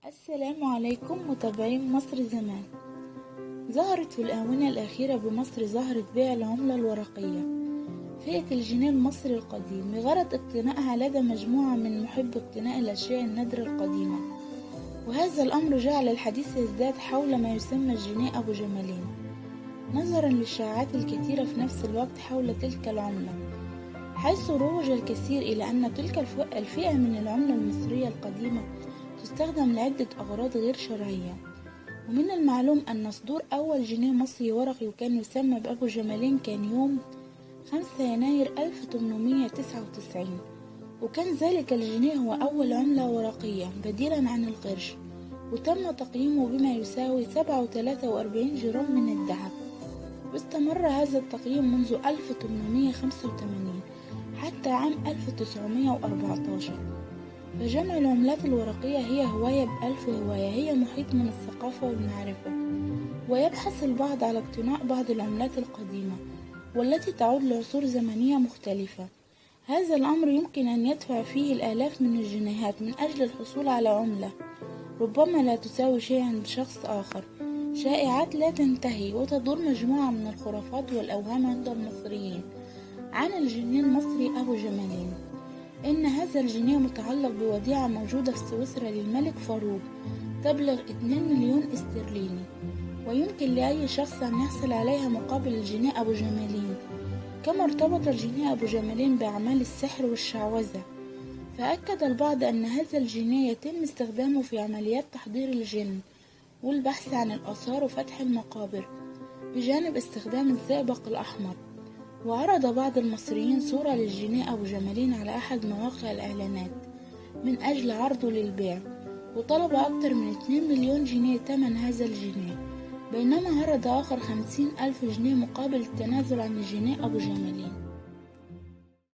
السلام عليكم متابعين مصر زمان. ظهرت في الآونة الأخيرة بمصر ظاهرة بيع العملة الورقية فئة الجنيه المصري القديم بغرض اقتنائها لدى مجموعة من محب اقتناء الأشياء النادرة القديمة، وهذا الأمر جعل الحديث يزداد حول ما يسمى الجنيه أبو جمالين نظرا للشائعات الكثيرة في نفس الوقت حول تلك العملة، حيث روج الكثير إلى أن تلك الفئة من العملة المصرية القديمة تستخدم لعدة أغراض غير شرعية. ومن المعلوم أن صدور أول جنيه مصري ورقي وكان يسمى بأبو جمالين كان يوم 5 يناير 1899، وكان ذلك الجنيه هو أول عملة ورقية بديلا عن القرش، وتم تقييمه بما يساوي 47 جرام من الذهب، واستمر هذا التقييم منذ 1885 حتى عام 1914. فجمع العملات الورقية هي هواية بألف هواية، هي محيط من الثقافة والمعرفة، ويبحث البعض على اقتناء بعض العملات القديمة والتي تعود لعصور زمنية مختلفة. هذا الأمر يمكن أن يدفع فيه الآلاف من الجنيهات من أجل الحصول على عملة ربما لا تساوي شيء عند شخص آخر. شائعات لا تنتهي وتدور مجموعة من الخرافات والأوهام عند المصريين عن الجنيه المصري أبو جمالين. إن هذا الجنيه متعلق بوديعة موجودة في سويسرا للملك فاروق تبلغ 2 مليون استرليني، ويمكن لأي شخص أن يحصل عليها مقابل الجنيه أبو جمالين. كما ارتبط الجنيه أبو جمالين بأعمال السحر والشعوذة، فأكد البعض أن هذا الجنيه يتم استخدامه في عمليات تحضير الجن والبحث عن الآثار وفتح المقابر، بجانب استخدام الزئبق الأحمر. وعرض بعض المصريين صورة للجنيه أبو جمالين على أحد مواقع الإعلانات من أجل عرضه للبيع، وطلب أكثر من 2 مليون جنيه ثمن هذا الجنيه، بينما عرض آخر 50,000 جنيه مقابل التنازل عن الجنيه أبو جمالين.